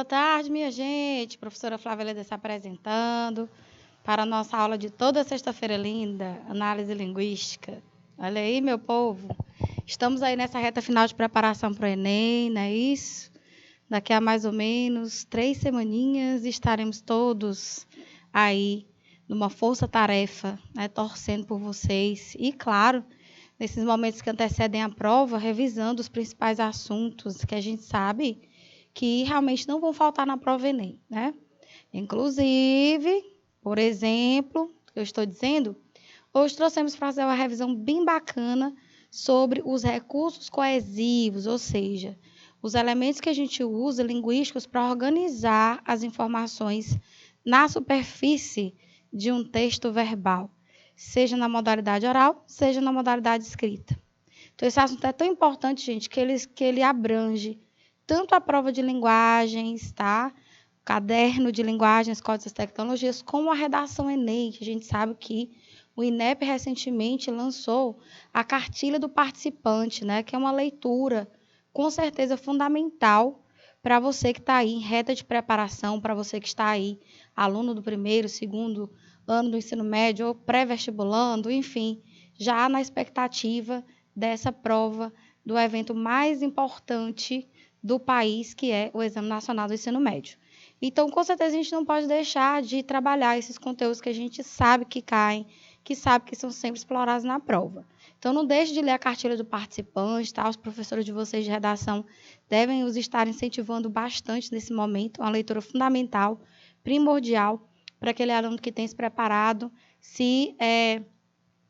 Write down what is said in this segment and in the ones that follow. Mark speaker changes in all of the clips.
Speaker 1: Boa tarde, minha gente. Professora Flávia Leda se apresentando para a nossa aula de toda sexta-feira linda, análise linguística. Olha aí, meu povo. Estamos aí nessa reta final de preparação para o Enem, não é isso? Daqui a mais ou menos 3 semaninhas estaremos todos aí numa força-tarefa, né, torcendo por vocês. E, claro, nesses momentos que antecedem a prova, revisando os principais assuntos que a gente sabe que realmente não vão faltar na prova Enem, né? Inclusive, por exemplo, eu estou dizendo, hoje trouxemos para fazer uma revisão bem bacana sobre os recursos coesivos, ou seja, os elementos que a gente usa linguísticos para organizar as informações na superfície de um texto verbal, seja na modalidade oral, seja na modalidade escrita. Então, esse assunto é tão importante, gente, que ele abrange tanto a prova de linguagens, tá? Caderno de linguagens, códigos e tecnologias, como a redação Enem, que a gente sabe que o INEP recentemente lançou a cartilha do participante, né? Que é uma leitura, com certeza, fundamental para você que está aí em reta de preparação, para você que está aí, aluno do primeiro, segundo ano do ensino médio, ou pré-vestibulando, enfim, já na expectativa dessa prova, do evento mais importante do país, que é o Exame Nacional do Ensino Médio. Então, com certeza, a gente não pode deixar de trabalhar esses conteúdos que a gente sabe que caem, que sabe que são sempre explorados na prova. Então, não deixe de ler a cartilha do participante, tá? Os professores de vocês de redação devem os estar incentivando bastante nesse momento, uma leitura fundamental, primordial, para aquele aluno que tem se preparado, se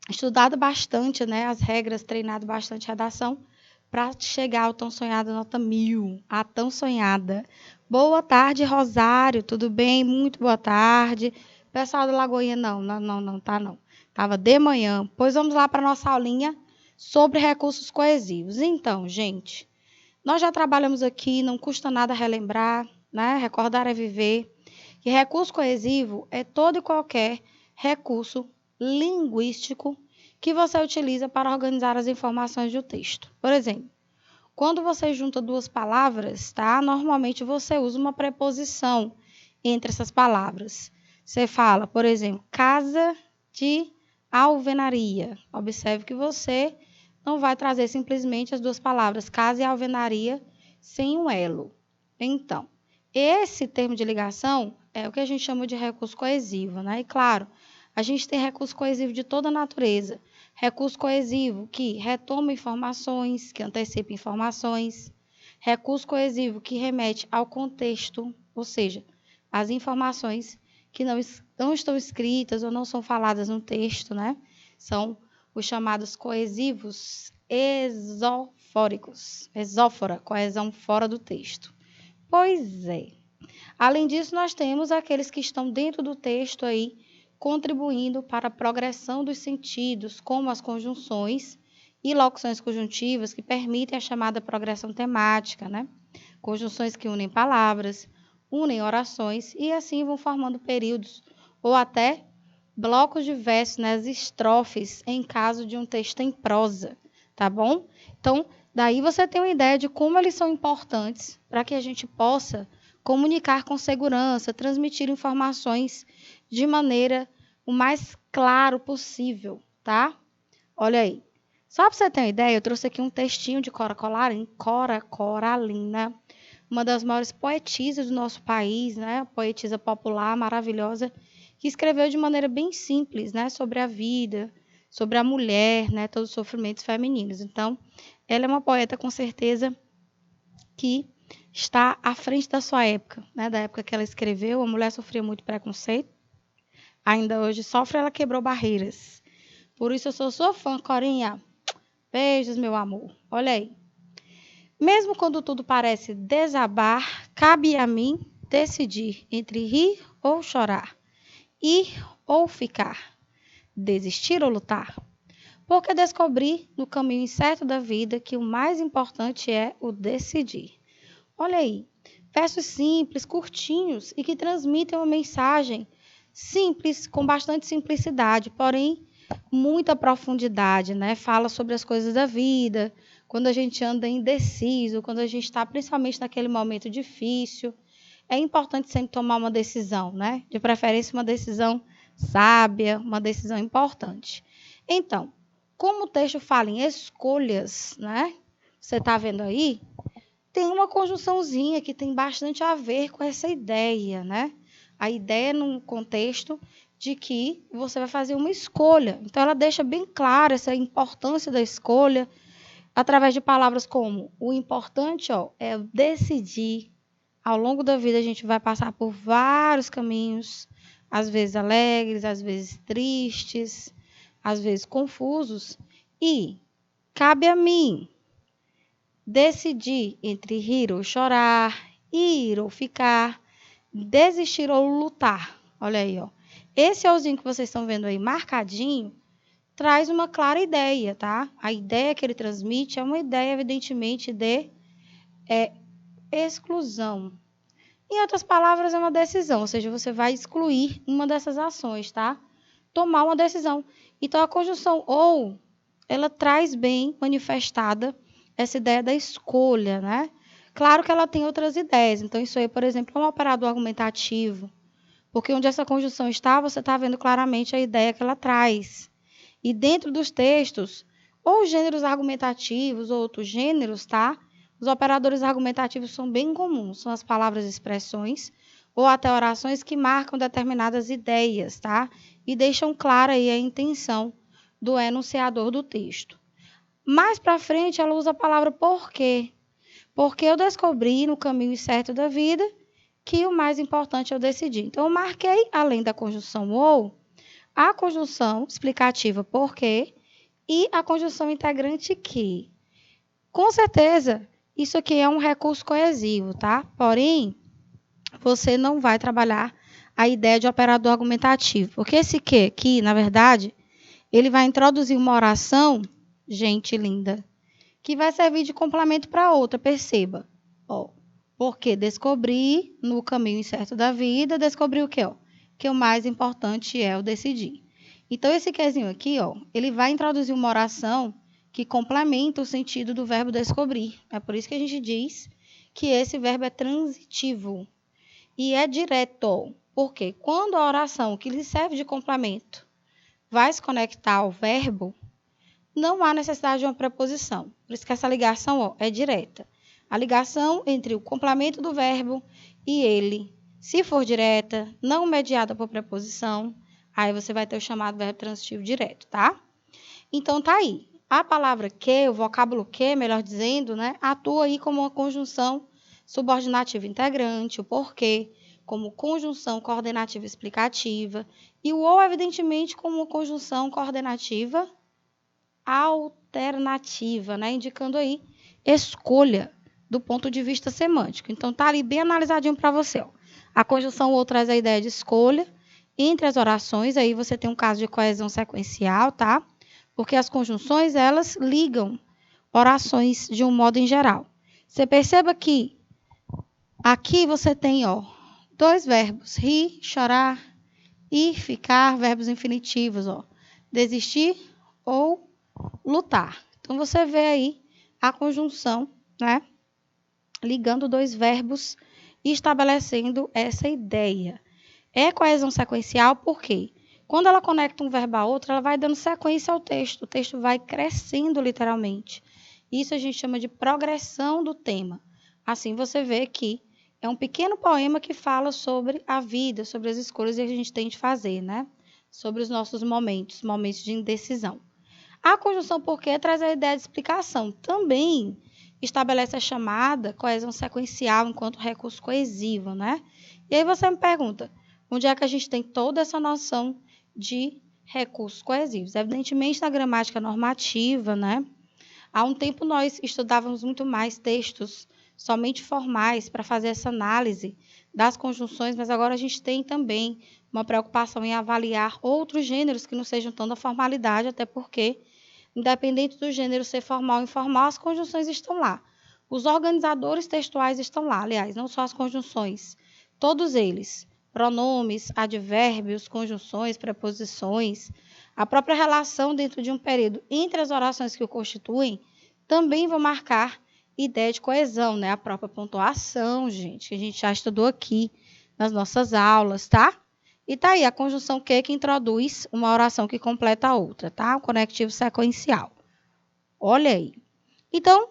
Speaker 1: estudado bastante, né, as regras, treinado bastante redação, para chegar ao tão sonhado nota 1000, a tão sonhada. Boa tarde, Rosário, tudo bem? Muito boa tarde. Pessoal da Lagoinha, não, tá não. Estava de manhã. Pois vamos lá para a nossa aulinha sobre recursos coesivos. Então, gente, nós já trabalhamos aqui, não custa nada relembrar, né? Recordar é viver. Que recurso coesivo é todo e qualquer recurso linguístico que você utiliza para organizar as informações do texto. Por exemplo, quando você junta duas palavras, tá? Normalmente você usa uma preposição entre essas palavras. Você fala, por exemplo, casa de alvenaria. Observe que você não vai trazer simplesmente as duas palavras casa e alvenaria sem um elo. Então, esse termo de ligação é o que a gente chama de recurso coesivo, né? E claro, a gente tem recurso coesivo de toda a natureza. Recurso coesivo que retoma informações, que antecipa informações. Recurso coesivo que remete ao contexto, ou seja, as informações que não estão escritas ou não são faladas no texto, né? São os chamados coesivos exofóricos. Exófora, coesão fora do texto. Pois é. Além disso, nós temos aqueles que estão dentro do texto aí, contribuindo para a progressão dos sentidos, como as conjunções e locuções conjuntivas, que permitem a chamada progressão temática, né? Conjunções que unem palavras, unem orações e assim vão formando períodos ou até blocos de versos, né? As estrofes, em caso de um texto em prosa, tá bom? Então, daí você tem uma ideia de como eles são importantes para que a gente possa comunicar com segurança, transmitir informações de maneira o mais claro possível, tá? Olha aí. Só para você ter uma ideia, eu trouxe aqui um textinho de Cora Coralina, uma das maiores poetisas do nosso país, né? Poetisa popular, maravilhosa, que escreveu de maneira bem simples, né? Sobre a vida, sobre a mulher, né? Todos os sofrimentos femininos. Então, ela é uma poeta, com certeza, que está à frente da sua época, né? Da época que ela escreveu, a mulher sofria muito preconceito. Ainda hoje sofre, ela quebrou barreiras. Por isso eu sou sua fã, Corinha. Beijos, meu amor. Olha aí. Mesmo quando tudo parece desabar, cabe a mim decidir entre rir ou chorar, ir ou ficar, desistir ou lutar. Porque descobri no caminho incerto da vida que o mais importante é o decidir. Olha aí, versos simples, curtinhos e que transmitem uma mensagem simples, com bastante simplicidade, porém muita profundidade, né? Fala sobre as coisas da vida, quando a gente anda indeciso, quando a gente está principalmente naquele momento difícil. é importante sempre tomar uma decisão, né? De preferência, uma decisão sábia, uma decisão importante. Então, como o texto fala em escolhas, né? Você está vendo aí? Tem uma conjunçãozinha que tem bastante a ver com essa ideia, né? A ideia num contexto de que você vai fazer uma escolha. Então, ela deixa bem clara essa importância da escolha, através de palavras como o importante, é decidir. Ao longo da vida, a gente vai passar por vários caminhos, às vezes alegres, às vezes tristes, às vezes confusos, e cabe a mim decidir entre rir ou chorar, ir ou ficar, desistir ou lutar. Olha aí, ó. Esse olzinho que vocês estão vendo aí marcadinho traz uma clara ideia, tá? A ideia que ele transmite é uma ideia, evidentemente, de exclusão. Em outras palavras, é uma decisão, ou seja, você vai excluir uma dessas ações, tá? Tomar uma decisão. Então, a conjunção ou, ela traz bem manifestada essa ideia da escolha, né? Claro que ela tem outras ideias. Então, isso aí, por exemplo, é um operador argumentativo. Porque onde essa conjunção está, você está vendo claramente a ideia que ela traz. E dentro dos textos, ou gêneros argumentativos, ou outros gêneros, tá? Os operadores argumentativos são bem comuns, são as palavras e expressões, ou até orações que marcam determinadas ideias, tá? E deixam clara aí a intenção do enunciador do texto. Mais para frente, ela usa a palavra porque. Porque eu descobri no caminho certo da vida que o mais importante eu decidi. Então, eu marquei, além da conjunção ou, a conjunção explicativa porque e a conjunção integrante que. Com certeza, isso aqui é um recurso coesivo, tá? Porém, você não vai trabalhar a ideia de operador argumentativo. Porque esse que aqui, na verdade, ele vai introduzir uma oração, gente linda, que vai servir de complemento para outra, perceba. Ó, porque descobri no caminho incerto da vida, descobri o quê? Ó? Que o mais importante é o decidir. Então, esse quezinho aqui, ó, ele vai introduzir uma oração que complementa o sentido do verbo descobrir. É por isso que a gente diz que esse verbo é transitivo e é direto. Porque quando a oração que lhe serve de complemento vai se conectar ao verbo, não há necessidade de uma preposição. Por isso que essa ligação, ó, é direta. A ligação entre o complemento do verbo e ele, se for direta, não mediada por preposição, aí você vai ter o chamado verbo transitivo direto, tá? Então, tá aí. A palavra que, o vocábulo que, melhor dizendo, né, atua aí como uma conjunção subordinativa integrante, o porquê, como conjunção coordenativa explicativa, e o ou, evidentemente, como uma conjunção coordenativa alternativa, né? Indicando aí escolha do ponto de vista semântico. Então, tá ali bem analisadinho para você. Ó. A conjunção ou traz a ideia de escolha entre as orações. Aí você tem um caso de coesão sequencial, tá? Porque as conjunções, elas ligam orações de um modo em geral. Você perceba que aqui você tem, ó, dois verbos, rir, chorar, ir, ficar, verbos infinitivos, ó, desistir ou lutar. Então, você vê aí a conjunção, né? Ligando dois verbos e estabelecendo essa ideia. É coesão sequencial porque quando ela conecta um verbo a outro, ela vai dando sequência ao texto. O texto vai crescendo literalmente. Isso a gente chama de progressão do tema. Assim, você vê que é um pequeno poema que fala sobre a vida, sobre as escolhas que a gente tem de fazer, né? Sobre os nossos momentos de indecisão. A conjunção porque traz a ideia de explicação. Também estabelece a chamada coesão sequencial enquanto recurso coesivo, né? E aí você me pergunta, onde é que a gente tem toda essa noção de recursos coesivos? Evidentemente, na gramática normativa, né? Há um tempo nós estudávamos muito mais textos somente formais para fazer essa análise das conjunções, mas agora a gente tem também uma preocupação em avaliar outros gêneros que não sejam tão da formalidade, até porque independente do gênero ser formal ou informal, as conjunções estão lá. Os organizadores textuais estão lá, aliás, não só as conjunções, todos eles, pronomes, advérbios, conjunções, preposições, a própria relação dentro de um período entre as orações que o constituem, também vão marcar ideia de coesão, né? A própria pontuação, gente, que a gente já estudou aqui nas nossas aulas, tá? E tá aí a conjunção que introduz uma oração que completa a outra, tá? O conectivo sequencial. Olha aí. Então,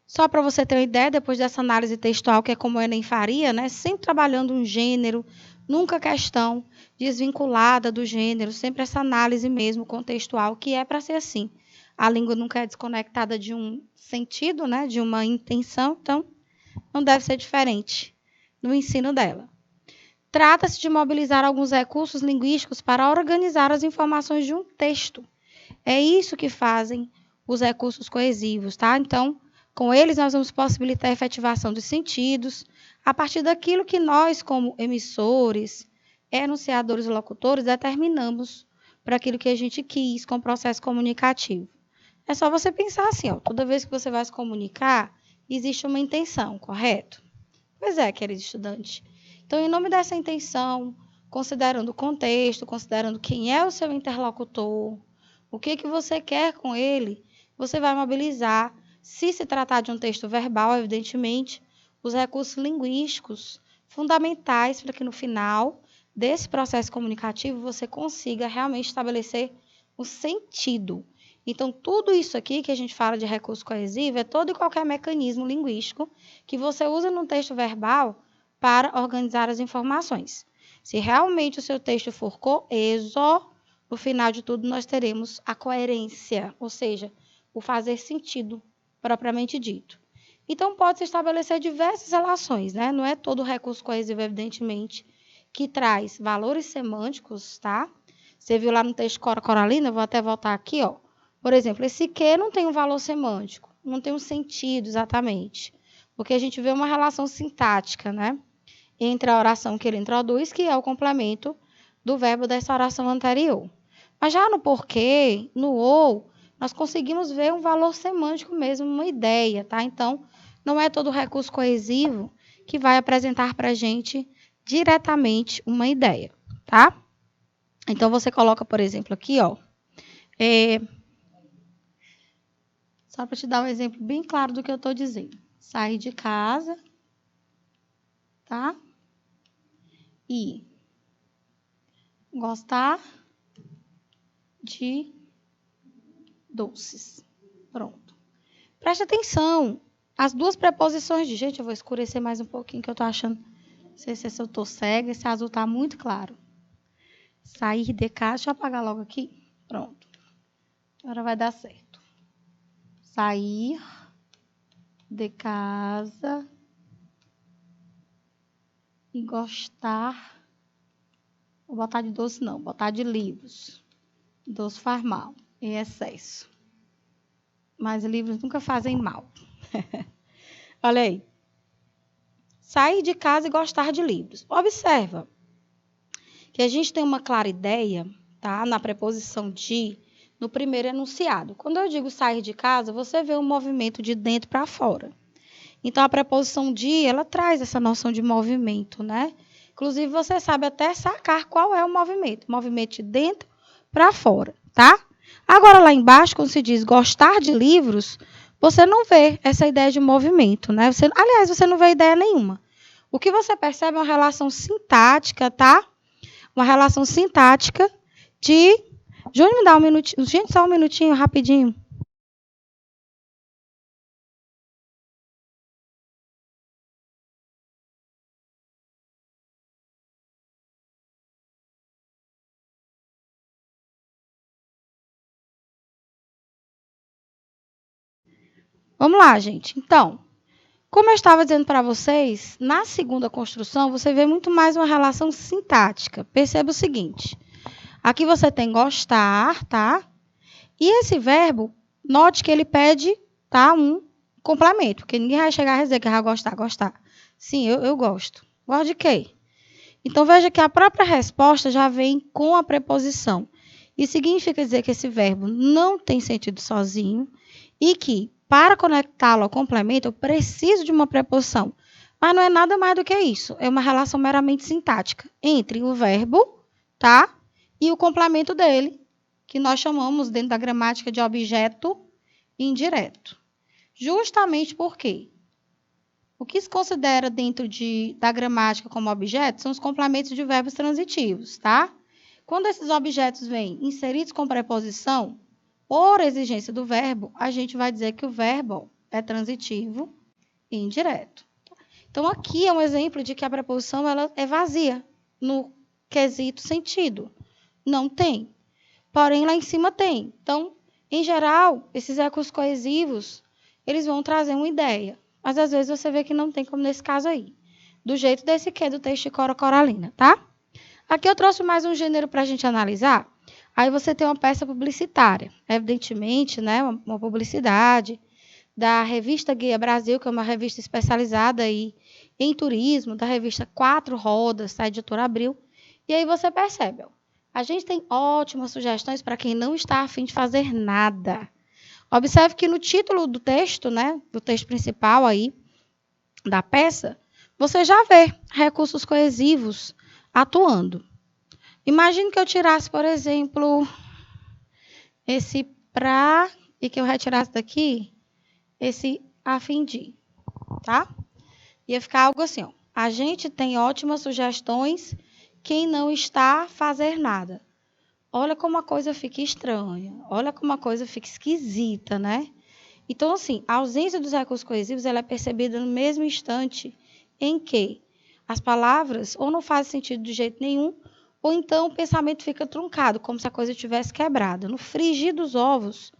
Speaker 1: só para você ter uma ideia, depois dessa análise textual, que é como o Enem faria, né? Sempre trabalhando um gênero, nunca questão desvinculada do gênero, sempre essa análise mesmo contextual, que é para ser assim. A língua nunca é desconectada de um sentido, né? De uma intenção, então não deve ser diferente no ensino dela. Trata-se de mobilizar alguns recursos linguísticos para organizar as informações de um texto. É isso que fazem os recursos coesivos, tá? Então, com eles, nós vamos possibilitar a efetivação dos sentidos, a partir daquilo que nós, como emissores, enunciadores e locutores, determinamos para aquilo que a gente quis com o processo comunicativo. É só você pensar assim, ó, toda vez que você vai se comunicar, existe uma intenção, correto? Pois é, querido estudante. Então, em nome dessa intenção, considerando o contexto, considerando quem é o seu interlocutor, o que você quer com ele, você vai mobilizar, se tratar de um texto verbal, evidentemente, os recursos linguísticos fundamentais para que no final desse processo comunicativo você consiga realmente estabelecer o sentido. Então, tudo isso aqui que a gente fala de recurso coesivo é todo e qualquer mecanismo linguístico que você usa no texto verbal para organizar as informações. Se realmente o seu texto for coeso, no final de tudo nós teremos a coerência, ou seja, o fazer sentido propriamente dito. Então, pode-se estabelecer diversas relações, né? Não é todo recurso coesivo, evidentemente, que traz valores semânticos, tá? Você viu lá no texto Cora Coralina, vou até voltar aqui, ó. Por exemplo, esse que não tem um valor semântico, não tem um sentido exatamente, porque a gente vê uma relação sintática, né? Entre a oração que ele introduz, que é o complemento do verbo dessa oração anterior. Mas já no porquê, no ou, nós conseguimos ver um valor semântico mesmo, uma ideia, tá? Então, não é todo recurso coesivo que vai apresentar para a gente diretamente uma ideia, tá? Então, você coloca, por exemplo, aqui, ó, só para te dar um exemplo bem claro do que eu estou dizendo. Sair de casa, tá? E gostar de doces. Pronto. Preste atenção. As duas preposições de... Gente, eu vou escurecer mais um pouquinho, que eu tô achando... Não sei se eu tô cega, esse azul tá muito claro. Sair de casa... Deixa eu apagar logo aqui. Pronto. Agora vai dar certo. Sair de casa e gostar... Vou botar de doce, não. Vou botar de livros. Doce faz mal, em excesso. Mas livros nunca fazem mal. Olha aí. Sair de casa e gostar de livros. Observa que a gente tem uma clara ideia, tá? Na preposição de, no primeiro enunciado. Quando eu digo sair de casa, você vê um movimento de dentro para fora. Então, a preposição de, ela traz essa noção de movimento, né? Inclusive, você sabe até sacar qual é o movimento. Movimento de dentro para fora, tá? Agora, lá embaixo, quando se diz gostar de livros, você não vê essa ideia de movimento, né? Aliás, você não vê ideia nenhuma. O que você percebe é uma relação sintática, tá? Uma relação sintática de... Júnior, me dá um minutinho. Gente, só um minutinho, rapidinho. Vamos lá, gente. Então, como eu estava dizendo para vocês, na segunda construção, você vê muito mais uma relação sintática. Perceba o seguinte. Aqui você tem gostar, tá? E esse verbo, note que ele pede, tá, um complemento, porque ninguém vai chegar a dizer que vai gostar, gostar. Sim, eu gosto. Gosto de quê? Então, veja que a própria resposta já vem com a preposição. Isso significa dizer que esse verbo não tem sentido sozinho e que, para conectá-lo ao complemento, eu preciso de uma preposição. Mas não é nada mais do que isso. É uma relação meramente sintática entre o verbo, tá, e o complemento dele, que nós chamamos, dentro da gramática, de objeto indireto. Justamente porque o que se considera dentro da gramática como objetos são os complementos de verbos transitivos, tá? Quando esses objetos vêm inseridos com preposição, por exigência do verbo, a gente vai dizer que o verbo é transitivo e indireto. Então, aqui é um exemplo de que a preposição ela é vazia no quesito sentido. Não tem. Porém, lá em cima tem. Então, em geral, esses ecos coesivos, eles vão trazer uma ideia. Mas, às vezes, você vê que não tem, como nesse caso aí. Do jeito desse que do texto de Cora Coralina, tá? Aqui eu trouxe mais um gênero para a gente analisar. Aí você tem uma peça publicitária. Evidentemente, né, uma publicidade da revista Guia Brasil, que é uma revista especializada aí em turismo, da revista Quatro Rodas, da editora Abril. E aí você percebe, ó, a gente tem ótimas sugestões para quem não está a fim de fazer nada. Observe que no título do texto, né, do texto principal aí, da peça, você já vê recursos coesivos atuando. Imagine que eu tirasse, por exemplo, esse pra e que eu retirasse daqui esse a fim de, tá? Ia ficar algo assim, ó. A gente tem ótimas sugestões, quem não está a fazer nada. Olha como a coisa fica estranha, olha como a coisa fica esquisita, né? Então, assim, a ausência dos recursos coesivos ela é percebida no mesmo instante em que as palavras ou não fazem sentido de jeito nenhum, ou então o pensamento fica truncado, como se a coisa tivesse quebrado. No frigir dos ovos,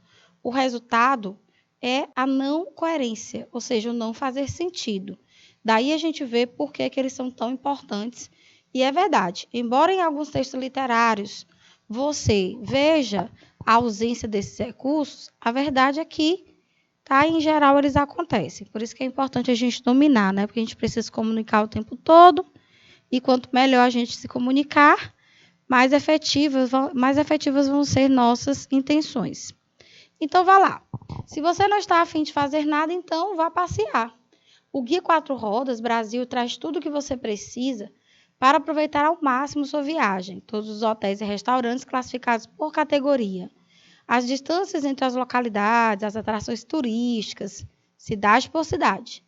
Speaker 1: o resultado é a não coerência, ou seja, o não fazer sentido. Daí a gente vê por que eles são tão importantes. E é verdade, embora em alguns textos literários você veja a ausência desses recursos, a verdade é que, tá, em geral, eles acontecem. Por isso que é importante a gente dominar, né? Porque a gente precisa se comunicar o tempo todo. E quanto melhor a gente se comunicar, mais efetivas vão ser nossas intenções. Então, vá lá. Se você não está a fim de fazer nada, então vá passear. O Guia Quatro Rodas Brasil traz tudo o que você precisa para aproveitar ao máximo sua viagem. Todos os hotéis e restaurantes classificados por categoria. As distâncias entre as localidades, as atrações turísticas, cidade por cidade.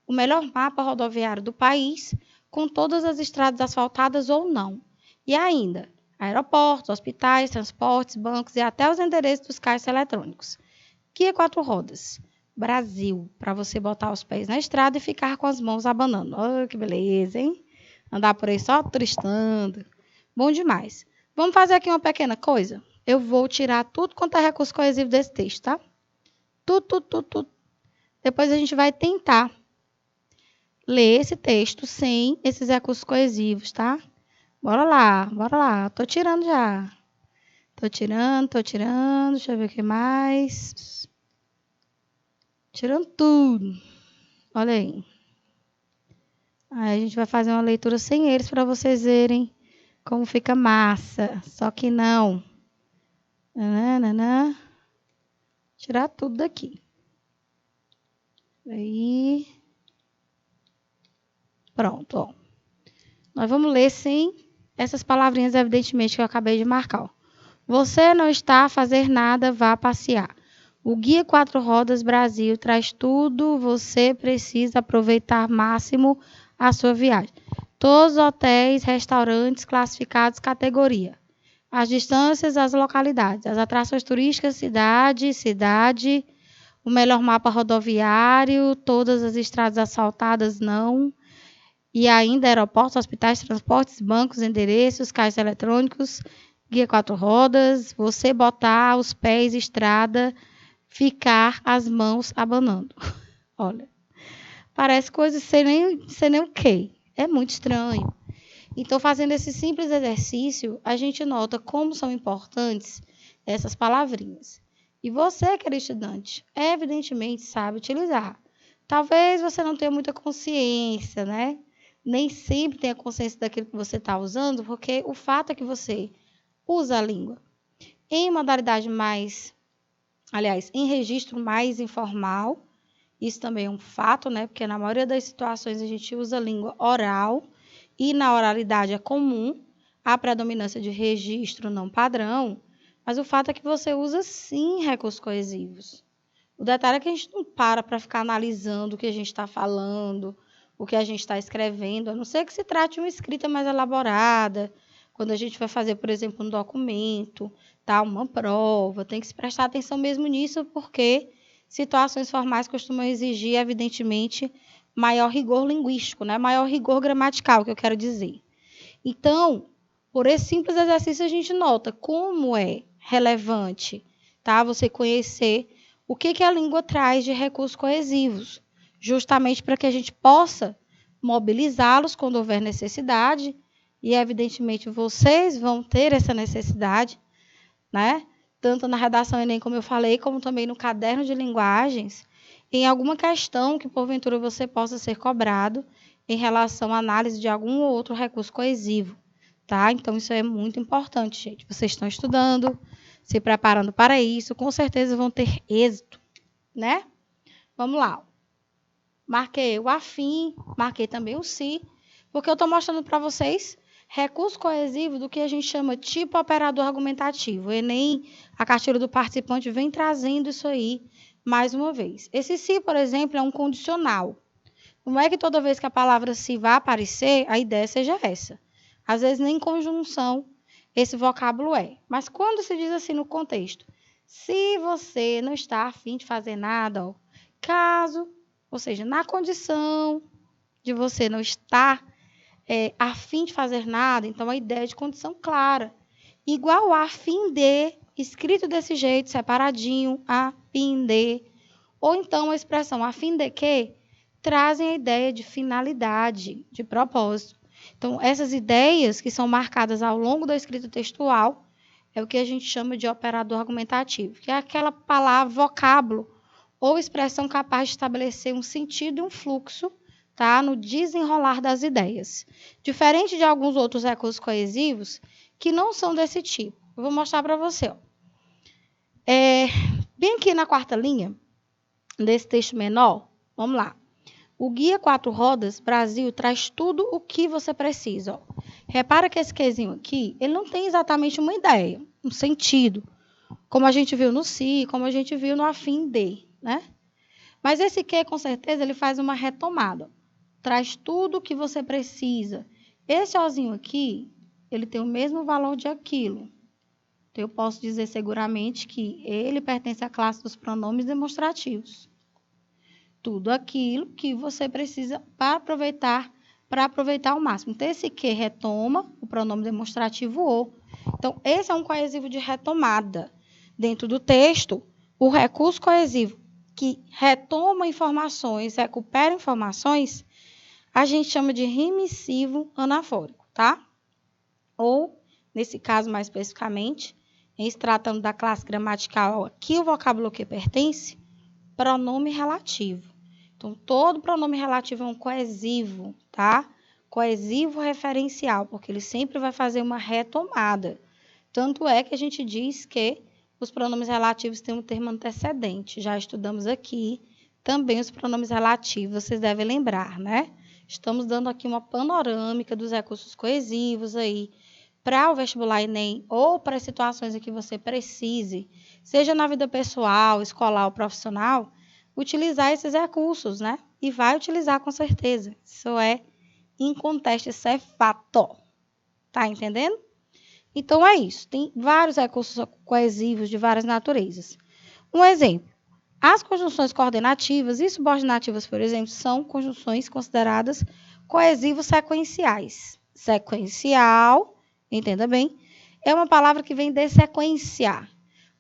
Speaker 1: O melhor mapa rodoviário do país, com todas as estradas asfaltadas ou não. E ainda, aeroportos, hospitais, transportes, bancos e até os endereços dos caixas eletrônicos. Guia Quatro Rodas. Brasil, para você botar os pés na estrada e ficar com as mãos abanando. Oh, que beleza, hein? Andar por aí só turistando. Bom demais. Vamos fazer aqui uma pequena coisa? Eu vou tirar tudo quanto é recurso coesivo desse texto, tá? Tudo. Depois a gente vai tentar ler esse texto sem esses recursos coesivos, tá? Bora lá. Tô tirando já. Tô tirando. Deixa eu ver o que mais. Tirando tudo. Olha aí. Aí a gente vai fazer uma leitura sem eles para vocês verem como fica massa. Só que não. Nananana. Tirar tudo daqui. Aí. Pronto, ó. Nós vamos ler sem essas palavrinhas, evidentemente, que eu acabei de marcar. Ó. Você não está a fazer nada, vá passear. O Guia Quatro Rodas Brasil traz tudo, você precisa aproveitar máximo a sua viagem. Todos os hotéis, restaurantes classificados categoria. As distâncias, as localidades, as atrações turísticas, cidade, o melhor mapa rodoviário, todas as estradas asfaltadas, não. E ainda aeroportos, hospitais, transportes, bancos, endereços, caixas eletrônicos, Guia Quatro Rodas, você botar os pés estrada, ficar as mãos abanando. Olha, parece coisa sem nem o quê. É muito estranho. Então, fazendo esse simples exercício, a gente nota como são importantes essas palavrinhas. E você, querido estudante, evidentemente sabe utilizar. Talvez você não tenha muita consciência, né? Nem sempre tenha consciência daquilo que você está usando, porque o fato é que você usa a língua em modalidade em registro mais informal. Isso também é um fato, né? Porque na maioria das situações a gente usa a língua oral e na oralidade é comum a predominância de registro não padrão, mas o fato é que você usa sim recursos coesivos. O detalhe é que a gente não para ficar analisando o que a gente está falando, o que a gente está escrevendo, a não ser que se trate de uma escrita mais elaborada, quando a gente vai fazer, por exemplo, um documento, tá? Uma prova, tem que se prestar atenção mesmo nisso, porque situações formais costumam exigir, evidentemente, maior rigor linguístico, né? Maior rigor gramatical, que eu quero dizer. Então, por esse simples exercício, a gente nota como é relevante, tá? Você conhecer o que a língua traz de recursos coesivos, justamente para que a gente possa mobilizá-los quando houver necessidade, e evidentemente vocês vão ter essa necessidade, né? Tanto na redação Enem, como eu falei, como também no caderno de linguagens, em alguma questão que porventura você possa ser cobrado em relação à análise de algum ou outro recurso coesivo, tá? Então isso é muito importante, gente. Vocês estão estudando, se preparando para isso, com certeza vão ter êxito, né? Vamos lá. Marquei o afim, marquei também o se, porque eu estou mostrando para vocês recurso coesivo do que a gente chama tipo operador argumentativo. O Enem, a cartilha do participante, vem trazendo isso aí mais uma vez. Esse se, por exemplo, é um condicional. Não é que toda vez que a palavra se vai aparecer, a ideia seja essa. Às vezes, nem conjunção esse vocábulo é. Mas quando se diz assim no contexto, se você não está a fim de fazer nada, ó, caso, ou seja, na condição de você não estar a fim de fazer nada, então a ideia de condição clara. Igual a fim de, escrito desse jeito, separadinho, a fim de. Ou então a expressão a fim de que trazem a ideia de finalidade, de propósito. Então, essas ideias que são marcadas ao longo da escrita textual é o que a gente chama de operador argumentativo, que é aquela palavra, vocábulo ou expressão capaz de estabelecer um sentido e um fluxo, tá? No desenrolar das ideias. Diferente de alguns outros recursos coesivos que não são desse tipo. Eu vou mostrar para você. Ó. Bem aqui na quarta linha desse texto menor, vamos lá. O Guia 4 Rodas Brasil traz tudo o que você precisa. Ó. Repara que esse quezinho aqui, ele não tem exatamente uma ideia, um sentido, como a gente viu no si, como a gente viu no afim de, né? Mas esse que, com certeza, ele faz uma retomada. Traz tudo o que você precisa. Esse ozinho aqui, ele tem o mesmo valor de aquilo. Então, eu posso dizer seguramente que ele pertence à classe dos pronomes demonstrativos. Tudo aquilo que você precisa para aproveitar ao máximo. Então, esse que retoma o pronome demonstrativo o. Então, esse é um coesivo de retomada. Dentro do texto, o recurso coesivo que retoma informações, recupera informações, a gente chama de remissivo anafórico, tá? Ou, nesse caso mais especificamente, em se tratando da classe gramatical, aqui o vocábulo que pertence, pronome relativo. Então, todo pronome relativo é um coesivo, tá? Coesivo referencial, porque ele sempre vai fazer uma retomada. Tanto é que a gente diz que os pronomes relativos têm um termo antecedente. Já estudamos aqui também os pronomes relativos, vocês devem lembrar, né? Estamos dando aqui uma panorâmica dos recursos coesivos aí para o vestibular Enem ou para as situações em que você precise, seja na vida pessoal, escolar ou profissional, utilizar esses recursos, né? E vai utilizar com certeza. Isso é inconteste, isso é fato. Tá entendendo? Então, é isso. Tem vários recursos coesivos de várias naturezas. Um exemplo. As conjunções coordenativas e subordinativas, por exemplo, são conjunções consideradas coesivos sequenciais. Sequencial, entenda bem, é uma palavra que vem de sequenciar.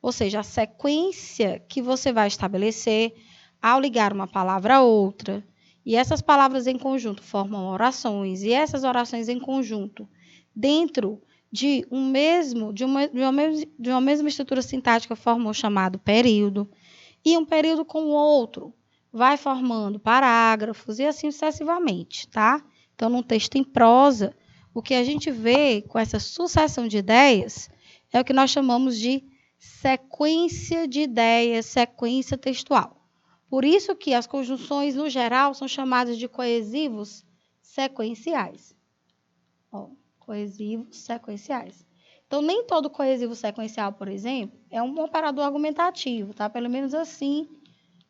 Speaker 1: Ou seja, a sequência que você vai estabelecer ao ligar uma palavra a outra. E essas palavras em conjunto formam orações. E essas orações em conjunto, dentro de uma mesma estrutura sintática, formam o chamado período. E um período com o outro vai formando parágrafos e assim sucessivamente, tá? Então, num texto em prosa, o que a gente vê com essa sucessão de ideias é o que nós chamamos de sequência de ideias, sequência textual. Por isso que as conjunções, no geral, são chamadas de coesivos sequenciais. Ó, coesivos sequenciais. Então, nem todo coesivo sequencial, por exemplo, é um operador argumentativo, tá? Pelo menos assim,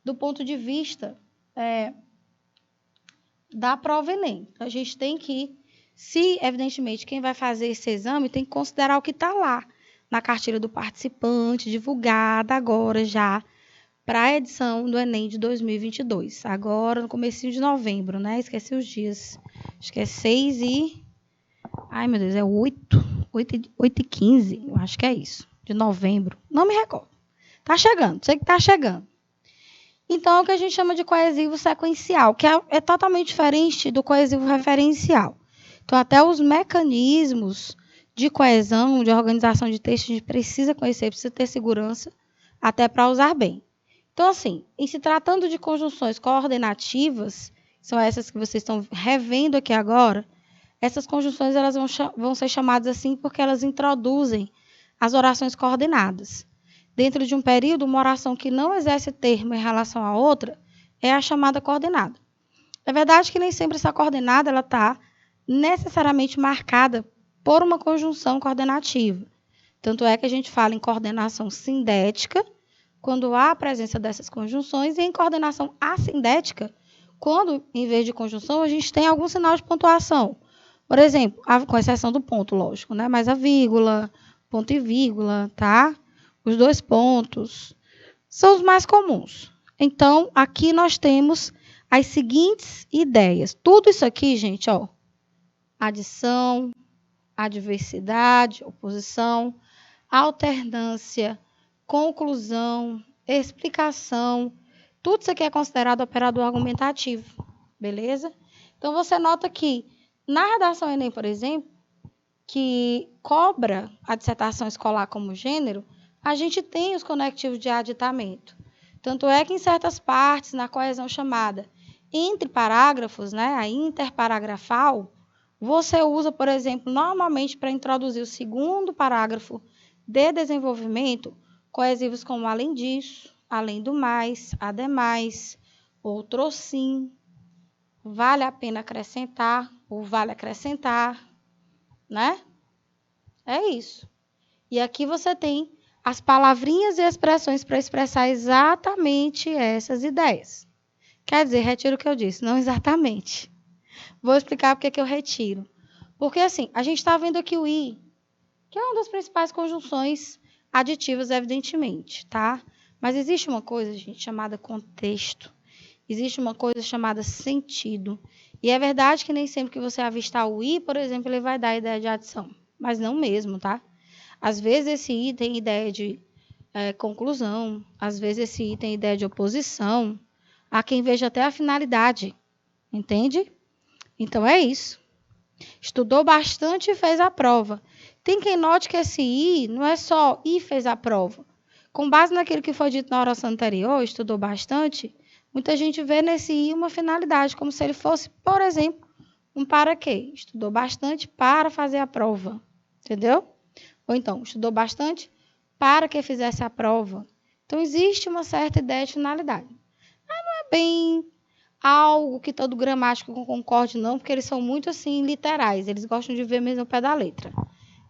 Speaker 1: do ponto de vista da prova Enem. A gente tem que, evidentemente, quem vai fazer esse exame tem que considerar o que está lá na cartilha do participante, divulgada agora já para a edição do Enem de 2022. Agora, no comecinho de novembro, né? Esqueci os dias. Acho que é 6 e... Ai, meu Deus, é 8 e 15, eu acho que é isso, de novembro. Não me recordo. Tá chegando, sei que tá chegando. Então, é o que a gente chama de coesivo sequencial, que é totalmente diferente do coesivo referencial. Então, até os mecanismos de coesão, de organização de texto, a gente precisa conhecer, precisa ter segurança, até para usar bem. Então, assim, em se tratando de conjunções coordenativas, são essas que vocês estão revendo aqui agora, essas conjunções elas vão ser chamadas assim porque elas introduzem as orações coordenadas. Dentro de um período, uma oração que não exerce termo em relação à outra é a chamada coordenada. É verdade que nem sempre essa coordenada ela está necessariamente marcada por uma conjunção coordenativa. Tanto é que a gente fala em coordenação sindética, quando há a presença dessas conjunções, e em coordenação assindética, quando, em vez de conjunção, a gente tem algum sinal de pontuação. Por exemplo, com exceção do ponto, lógico, né? Mas a vírgula, ponto e vírgula, tá? Os dois pontos são os mais comuns. Então, aqui nós temos as seguintes ideias. Tudo isso aqui, gente, ó, adição, adversidade, oposição, alternância, conclusão, explicação, tudo isso aqui é considerado operador argumentativo, beleza? Então, você nota que na redação Enem, por exemplo, que cobra a dissertação escolar como gênero, a gente tem os conectivos de aditamento. Tanto é que em certas partes, na coesão chamada entre parágrafos, né, a interparagrafal, você usa, por exemplo, normalmente para introduzir o segundo parágrafo de desenvolvimento, coesivos como além disso, além do mais, ademais, outrossim, vale a pena acrescentar, ou vale acrescentar, né? É isso. E aqui você tem as palavrinhas e expressões para expressar exatamente essas ideias. Quer dizer, retiro o que eu disse, não exatamente. Vou explicar porque que eu retiro. Porque, assim, a gente está vendo aqui o i, que é uma das principais conjunções aditivas, evidentemente, tá? Mas existe uma coisa, gente, chamada contexto. Existe uma coisa chamada sentido. E é verdade que nem sempre que você avistar o i, por exemplo, ele vai dar a ideia de adição. Mas não mesmo, tá? Às vezes esse i tem ideia de conclusão, às vezes esse i tem ideia de oposição. Há quem veja até a finalidade, entende? Então é isso. Estudou bastante e fez a prova. Tem quem note que esse i não é só i fez a prova. Com base naquilo que foi dito na oração anterior, estudou bastante, muita gente vê nesse i uma finalidade, como se ele fosse, por exemplo, um para quê? Estudou bastante para fazer a prova, entendeu? Ou então, estudou bastante para que fizesse a prova. Então, existe uma certa ideia de finalidade. Mas não é bem algo que todo gramático concorde, não, porque eles são muito, assim, literais. Eles gostam de ver mesmo o pé da letra.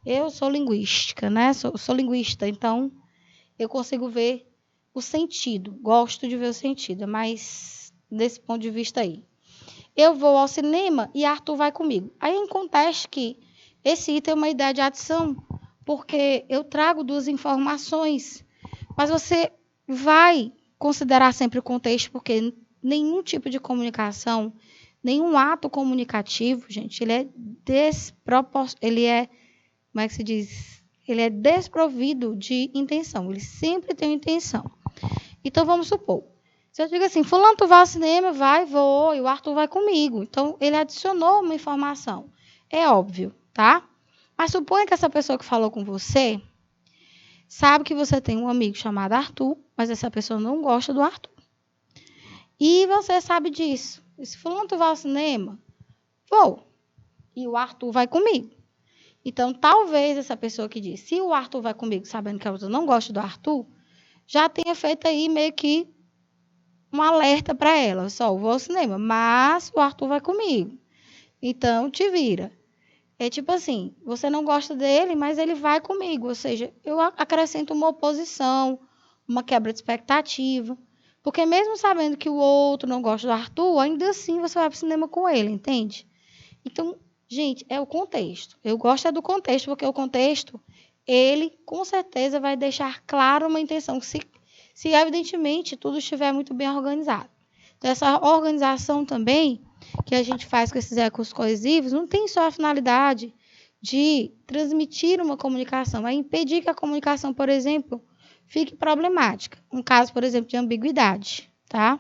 Speaker 1: Eu sou linguística, né? Sou linguista, então eu consigo ver o sentido. Gosto de ver o sentido, mas desse ponto de vista aí. Eu vou ao cinema e Arthur vai comigo. Aí acontece que esse item é uma ideia de adição, porque eu trago duas informações, mas você vai considerar sempre o contexto, porque nenhum tipo de comunicação, nenhum ato comunicativo, gente, ele é como é que se diz? Ele é desprovido de intenção, ele sempre tem intenção. Então, vamos supor, se eu digo assim, fulano, tu vai ao cinema? Vai, vou, e o Arthur vai comigo. Então, ele adicionou uma informação. É óbvio, tá? Mas suponha que essa pessoa que falou com você sabe que você tem um amigo chamado Arthur, mas essa pessoa não gosta do Arthur. E você sabe disso. E se fulano, tu vai ao cinema? Vou. E o Arthur vai comigo. Então, talvez essa pessoa que disse, se o Arthur vai comigo, sabendo que a outra não gosta do Arthur, já tenha feito aí meio que um alerta para ela. Só, vou ao cinema, mas o Arthur vai comigo. Então, te vira. É tipo assim, você não gosta dele, mas ele vai comigo. Ou seja, eu acrescento uma oposição, uma quebra de expectativa. Porque mesmo sabendo que o outro não gosta do Arthur, ainda assim você vai para o cinema com ele, entende? Então, gente, é o contexto. Eu gosto do contexto, porque o contexto, ele com certeza vai deixar claro uma intenção, se evidentemente tudo estiver muito bem organizado. Então, essa organização também que a gente faz com esses ecos coesivos não tem só a finalidade de transmitir uma comunicação, é impedir que a comunicação, por exemplo, fique problemática. Um caso, por exemplo, de ambiguidade, tá?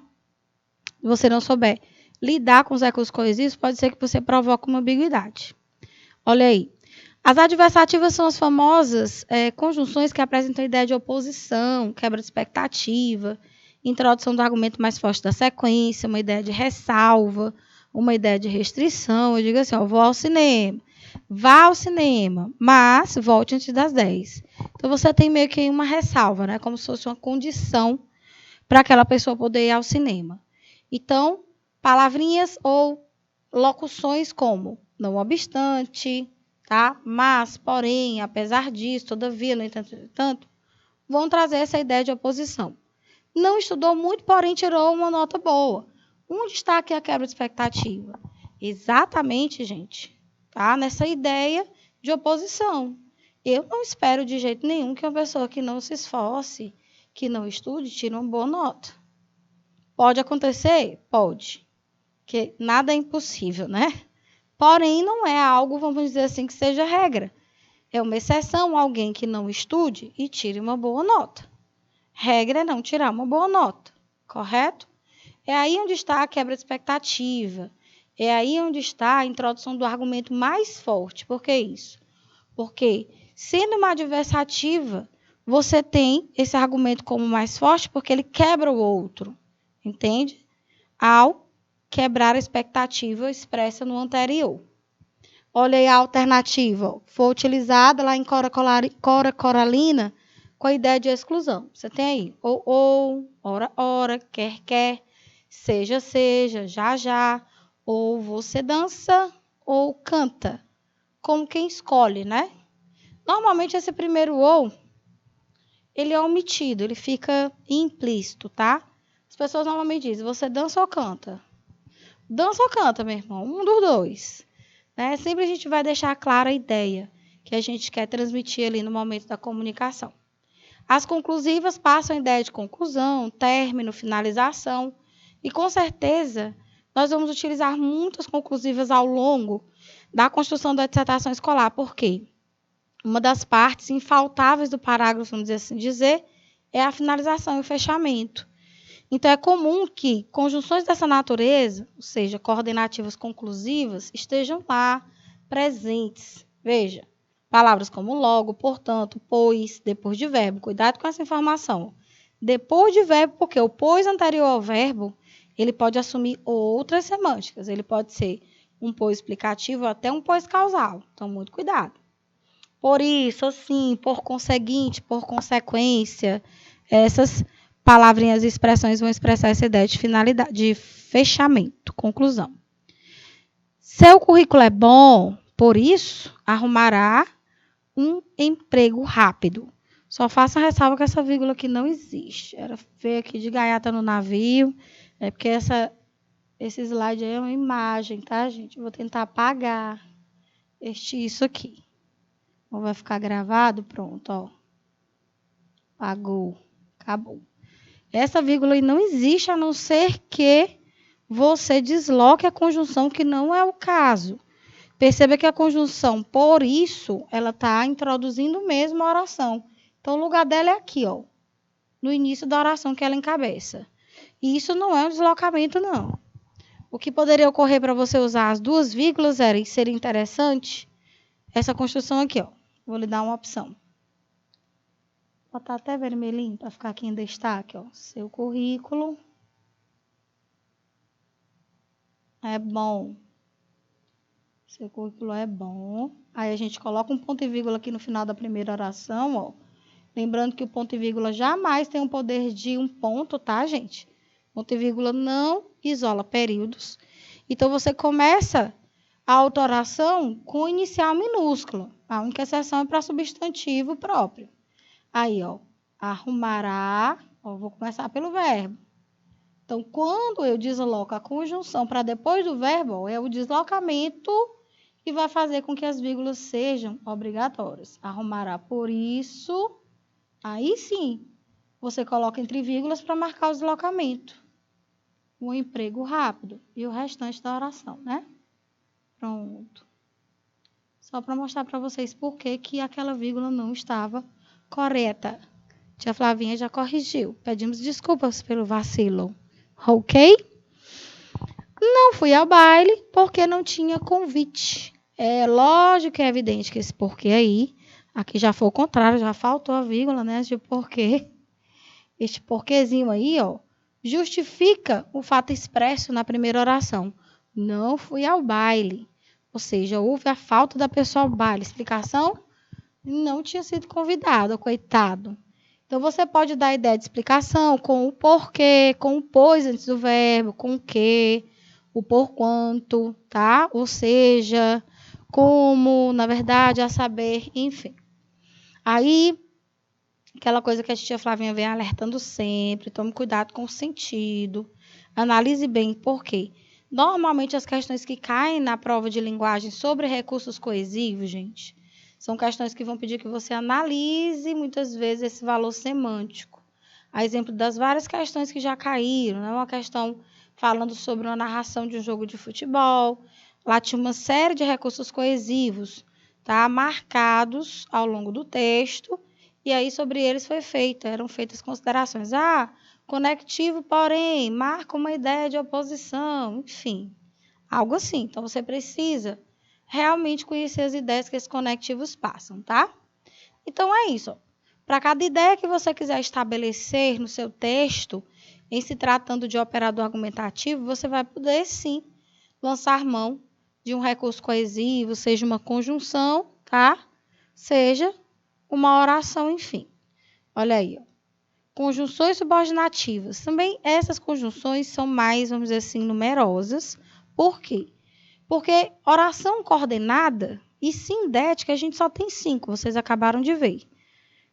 Speaker 1: Se você não souber lidar com os ecos coesivos, pode ser que você provoque uma ambiguidade. Olha aí. As adversativas são as famosas conjunções que apresentam a ideia de oposição, quebra de expectativa, introdução do argumento mais forte da sequência, uma ideia de ressalva, uma ideia de restrição. Eu digo assim, ó, vou ao cinema. Vá ao cinema, mas volte antes das 10. Então, você tem meio que uma ressalva, né? Como se fosse uma condição para aquela pessoa poder ir ao cinema. Então, palavrinhas ou locuções como não obstante, tá? Mas, porém, apesar disso, todavia, no entanto, vão trazer essa ideia de oposição. Não estudou muito, porém tirou uma nota boa. Um destaque é a quebra de expectativa. Exatamente, gente, tá? Nessa ideia de oposição. Eu não espero de jeito nenhum que uma pessoa que não se esforce, que não estude, tire uma boa nota. Pode acontecer? Pode. Porque nada é impossível, né? Porém, não é algo, vamos dizer assim, que seja regra. É uma exceção alguém que não estude e tire uma boa nota. Regra é não tirar uma boa nota, correto? É aí onde está a quebra de expectativa. É aí onde está a introdução do argumento mais forte. Por que isso? Porque, sendo uma adversativa, você tem esse argumento como mais forte porque ele quebra o outro, entende? Ao quebrar a expectativa expressa no anterior. Olha aí a alternativa. Foi utilizada lá em Cora Coralina com a ideia de exclusão. Você tem aí ou, ora, quer, seja, já, ou você dança ou canta. Como quem escolhe, né? Normalmente esse primeiro ou, ele é omitido, ele fica implícito, tá? As pessoas normalmente dizem, você dança ou canta? Dança ou canta, meu irmão? Um dos dois. Né? Sempre a gente vai deixar clara a ideia que a gente quer transmitir ali no momento da comunicação. As conclusivas passam a ideia de conclusão, término, finalização. E, com certeza, nós vamos utilizar muitas conclusivas ao longo da construção da dissertação escolar. Por quê? Uma das partes infaltáveis do parágrafo, vamos assim dizer, é a finalização e o fechamento. Então, é comum que conjunções dessa natureza, ou seja, coordenativas conclusivas, estejam lá presentes. Veja, palavras como logo, portanto, pois, depois de verbo. Cuidado com essa informação. Depois de verbo, porque o pois anterior ao verbo, ele pode assumir outras semânticas. Ele pode ser um pois explicativo ou até um pois causal. Então, muito cuidado. Por isso, assim, por conseguinte, por consequência, essas palavrinhas e expressões vão expressar essa ideia de finalidade, de fechamento, conclusão. Seu currículo é bom, por isso, arrumará um emprego rápido. Só faça a ressalva que essa vírgula aqui não existe. Era ver aqui de gaiata no navio, porque esse slide aí é uma imagem, tá, gente? Eu vou tentar apagar isso aqui. Ou vai ficar gravado? Pronto, ó. Apagou. Acabou. Essa vírgula aí não existe, a não ser que você desloque a conjunção, que não é o caso. Perceba que a conjunção, por isso, ela está introduzindo mesmo a oração. Então, o lugar dela é aqui, ó, no início da oração que ela encabeça. E isso não é um deslocamento, não. O que poderia ocorrer para você usar as duas vírgulas seria interessante essa construção aqui, ó. Vou lhe dar uma opção. Vou botar até vermelhinho para ficar aqui em destaque, ó. Seu currículo é bom. Seu currículo é bom. Aí a gente coloca um ponto e vírgula aqui no final da primeira oração, ó. Lembrando que o ponto e vírgula jamais tem o poder de um ponto, tá, gente? Ponto e vírgula não isola períodos. Então, você começa a autoração com inicial minúsculo. A única exceção é para substantivo próprio. Aí, ó, arrumará, ó, vou começar pelo verbo. Então, quando eu desloco a conjunção para depois do verbo, é o deslocamento que vai fazer com que as vírgulas sejam obrigatórias. Arrumará por isso, aí sim, você coloca entre vírgulas para marcar o deslocamento. O emprego rápido e o restante da oração, né? Pronto. Só para mostrar para vocês por que aquela vírgula não estava correta. Tia Flavinha já corrigiu. Pedimos desculpas pelo vacilo. Ok? Não fui ao baile porque não tinha convite. É lógico que é evidente que esse porquê aí, aqui já foi o contrário, já faltou a vírgula, né, de porquê. Este porquezinho aí, ó, justifica o fato expresso na primeira oração. Não fui ao baile. Ou seja, houve a falta da pessoa ao baile. Explicação? Não tinha sido convidado, coitado. Então, você pode dar a ideia de explicação com o porquê, com o pois antes do verbo, com o que, o porquanto, tá? Ou seja, como, na verdade, a saber, enfim. Aí, aquela coisa que a tia Flavinha vem alertando sempre, tome cuidado com o sentido, analise bem por quê. Normalmente, as questões que caem na prova de linguagem sobre recursos coesivos, gente, são questões que vão pedir que você analise, muitas vezes, esse valor semântico. A exemplo das várias questões que já caíram, né? Uma questão falando sobre uma narração de um jogo de futebol. Lá tinha uma série de recursos coesivos, tá? Marcados ao longo do texto, e aí sobre eles eram feitas considerações. Conectivo, porém, marca uma ideia de oposição, enfim, algo assim. Então, você precisa realmente conhecer as ideias que esses conectivos passam, tá? Então, é isso. Para cada ideia que você quiser estabelecer no seu texto, em se tratando de operador argumentativo, você vai poder, sim, lançar mão de um recurso coesivo, seja uma conjunção, tá? Seja uma oração, enfim. Olha aí, ó. Conjunções subordinativas. Também essas conjunções são mais, vamos dizer assim, numerosas. Por quê? Porque oração coordenada e sindética a gente só tem 5, vocês acabaram de ver.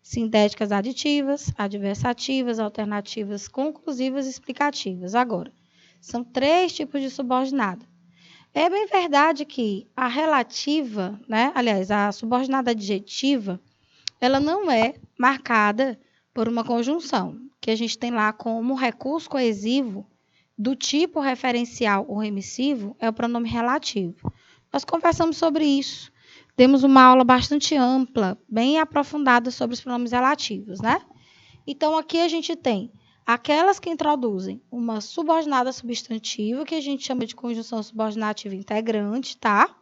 Speaker 1: Sindéticas aditivas, adversativas, alternativas conclusivas e explicativas. Agora, são 3 tipos de subordinada. É bem verdade que a relativa, né? Aliás, a subordinada adjetiva, ela não é marcada por uma conjunção, que a gente tem lá como recurso coesivo do tipo referencial ou remissivo é o pronome relativo. Nós conversamos sobre isso. Temos uma aula bastante ampla, bem aprofundada sobre os pronomes relativos, né? Então, aqui a gente tem aquelas que introduzem uma subordinada substantiva, que a gente chama de conjunção subordinativa integrante, tá?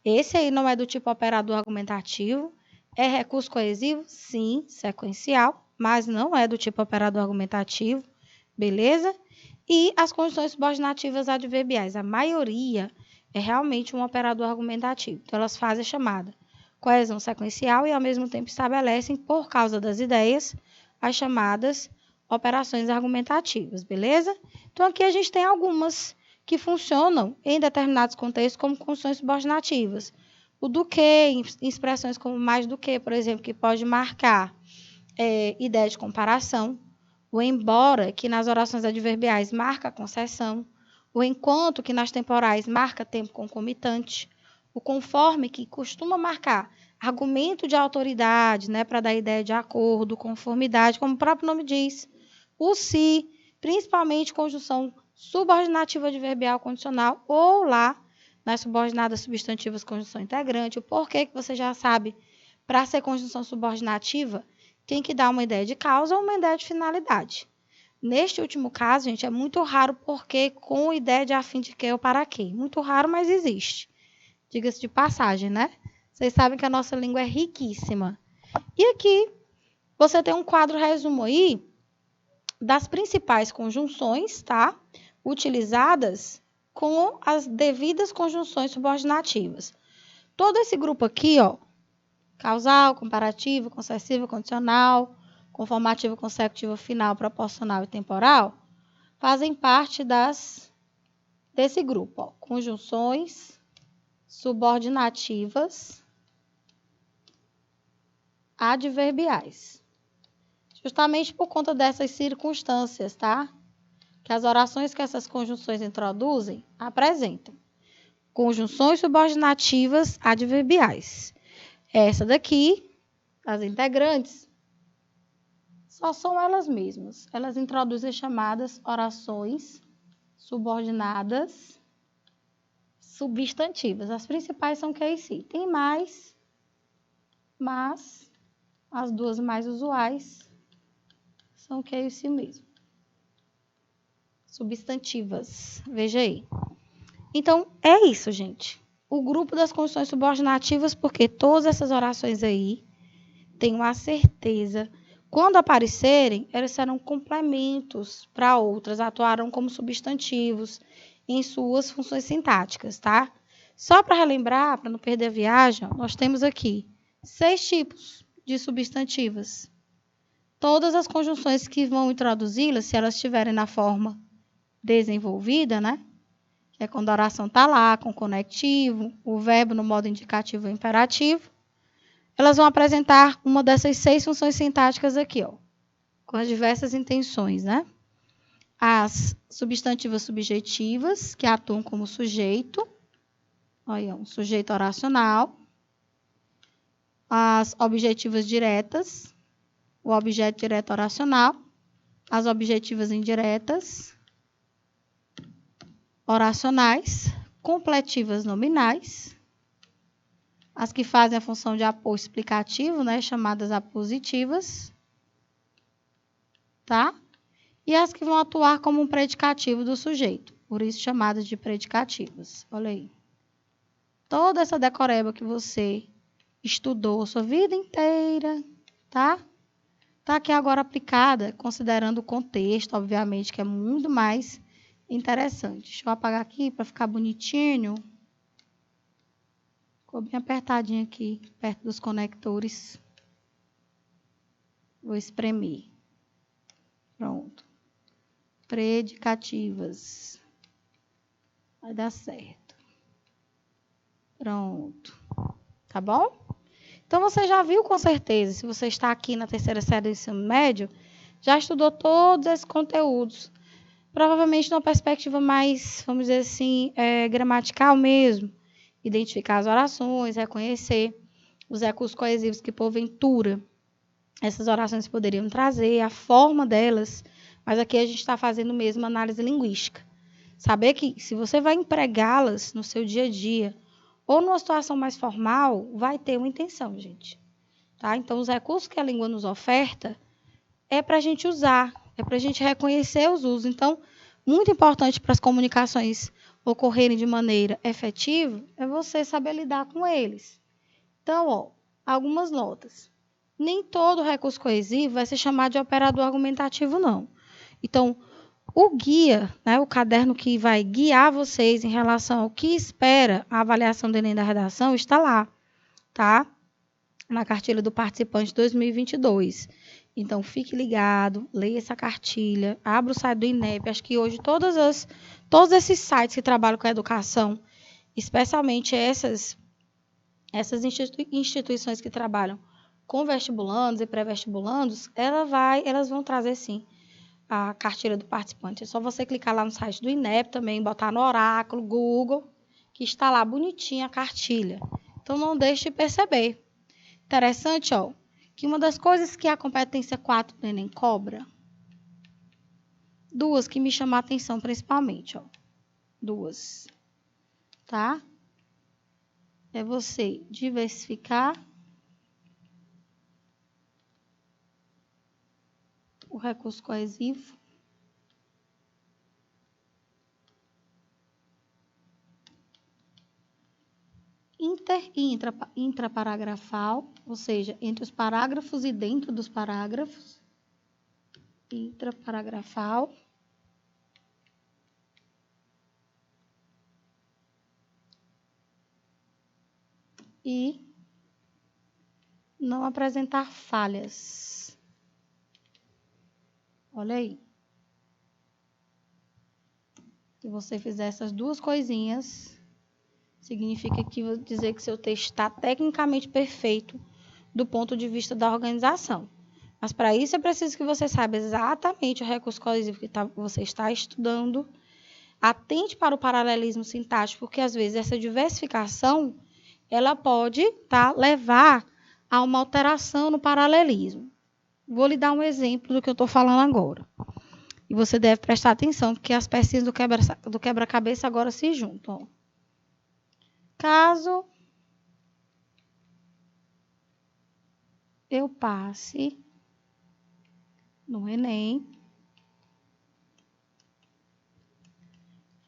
Speaker 1: Esse aí não é do tipo operador argumentativo. É recurso coesivo? Sim, sequencial, mas não é do tipo operador argumentativo, beleza? E as conjunções subordinativas adverbiais, a maioria é realmente um operador argumentativo. Então, elas fazem a chamada coesão sequencial e, ao mesmo tempo, estabelecem, por causa das ideias, as chamadas operações argumentativas, beleza? Então, aqui a gente tem algumas que funcionam em determinados contextos como conjunções subordinativas. O do que, expressões como mais do que, por exemplo, que pode marcar ideia de comparação. O embora, que nas orações adverbiais marca a concessão. O enquanto, que nas temporais marca tempo concomitante. O conforme, que costuma marcar argumento de autoridade, né, para dar ideia de acordo, conformidade, como o próprio nome diz. O se, principalmente conjunção subordinativa adverbial condicional, ou lá, nas subordinadas substantivas, conjunção integrante. O porquê que você já sabe, para ser conjunção subordinativa, tem que dar uma ideia de causa ou uma ideia de finalidade. Neste último caso, gente, é muito raro porque com ideia de a fim de que ou para quê. Muito raro, mas existe. Diga-se de passagem, né? Vocês sabem que a nossa língua é riquíssima. E aqui, você tem um quadro resumo aí das principais conjunções, tá? Utilizadas com as devidas conjunções subordinativas. Todo esse grupo aqui, ó, causal, comparativo, concessivo, condicional, conformativo, consecutivo, final, proporcional e temporal, fazem parte desse grupo, ó, conjunções subordinativas adverbiais. Justamente por conta dessas circunstâncias, tá? que as orações que essas conjunções introduzem apresentam conjunções subordinativas adverbiais. Essa daqui, as integrantes, só são elas mesmas. Elas introduzem chamadas orações subordinadas substantivas. As principais são que sim. Tem mais, mas as duas mais usuais são que sim mesmo. Substantivas. Veja aí. Então, é isso, gente. O grupo das conjunções subordinativas, porque todas essas orações aí, tenho a certeza, quando aparecerem, elas serão complementos para outras, atuarão como substantivos em suas funções sintáticas, tá? Só para relembrar, para não perder a viagem, nós temos aqui 6 tipos de substantivas. Todas as conjunções que vão introduzi-las, se elas estiverem na forma desenvolvida, né? Que é quando a oração está lá, com conectivo, o verbo no modo indicativo ou imperativo, elas vão apresentar uma dessas 6 funções sintáticas aqui, ó, com as diversas intenções, né? As substantivas subjetivas, que atuam como sujeito, olha, um sujeito oracional. As objetivas diretas, o objeto direto oracional. As objetivas indiretas, oracionais, completivas nominais, as que fazem a função de apoio explicativo, né, chamadas apositivas, tá? E as que vão atuar como um predicativo do sujeito, por isso chamadas de predicativas. Olha aí. Toda essa decoreba que você estudou a sua vida inteira, tá? Tá aqui agora aplicada, considerando o contexto, obviamente, que é muito mais interessante. Deixa eu apagar aqui para ficar bonitinho. Ficou bem apertadinho aqui, perto dos conectores. Vou espremer. Pronto. Predicativas. Vai dar certo. Pronto. Tá bom? Então, você já viu com certeza, se você está aqui na terceira série do ensino médio, já estudou todos esses conteúdos. Provavelmente numa perspectiva mais, vamos dizer assim, gramatical mesmo. Identificar as orações, reconhecer os recursos coesivos que, porventura, essas orações poderiam trazer, a forma delas, mas aqui a gente está fazendo mesmo análise linguística. Saber que, se você vai empregá-las no seu dia a dia, ou numa situação mais formal, vai ter uma intenção, gente. Tá? Então, os recursos que a língua nos oferta é para a gente usar, é para a gente reconhecer os usos. Então, muito importante para as comunicações ocorrerem de maneira efetiva é você saber lidar com eles. Então, ó, algumas notas. Nem todo recurso coesivo vai ser chamado de operador argumentativo, não. Então, o guia, né, o caderno que vai guiar vocês em relação ao que espera a avaliação do Enem da redação, está lá, tá? Na cartilha do participante 2022. Então, fique ligado, leia essa cartilha, abra o site do INEP. Acho que hoje todos esses sites que trabalham com a educação, especialmente essas instituições que trabalham com vestibulandos e pré-vestibulandos, elas vão trazer, sim, a cartilha do participante. É só você clicar lá no site do INEP também, botar no Oráculo, Google, que está lá bonitinha a cartilha. Então, não deixe de perceber. Interessante, ó, que uma das coisas que a competência 4 do Enem cobra, 2 que me chamam a atenção principalmente, ó, 2, tá? É você diversificar o recurso coesivo, inter e intraparagrafal, ou seja, entre os parágrafos e dentro dos parágrafos, intraparagrafal, e não apresentar falhas. Olha aí. Se você fizer essas 2 coisinhas, significa que vou dizer que seu texto está tecnicamente perfeito do ponto de vista da organização. Mas para isso é preciso que você saiba exatamente o recurso coesivo que você está estudando. Atente para o paralelismo sintático, porque às vezes essa diversificação ela pode levar a uma alteração no paralelismo. Vou lhe dar um exemplo do que eu estou falando agora. E você deve prestar atenção, porque as pecinhas do quebra-cabeça agora se juntam. Ó. Caso eu passe no Enem,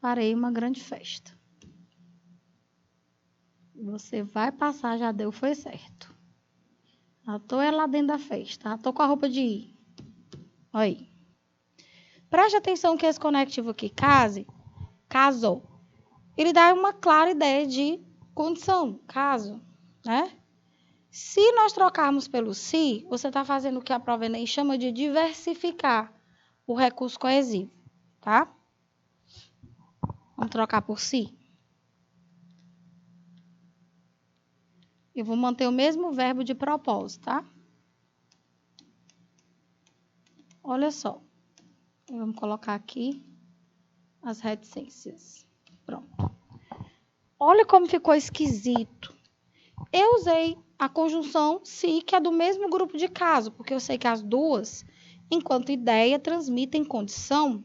Speaker 1: farei uma grande festa. Você vai passar, já deu, foi certo. Já estou lá dentro da festa, já estou com a roupa de ir. Olha aí. Preste atenção que esse conectivo aqui, casou. Ele dá uma clara ideia de condição, caso, né? Se nós trocarmos pelo se, você está fazendo o que a prova Enem chama de diversificar o recurso coesivo, tá? Vamos trocar por se. Eu vou manter o mesmo verbo de propósito, tá? Olha só. Vamos colocar aqui as reticências. Pronto. Olha como ficou esquisito. Eu usei a conjunção se, que é do mesmo grupo de caso, porque eu sei que as duas, enquanto ideia, transmitem condição.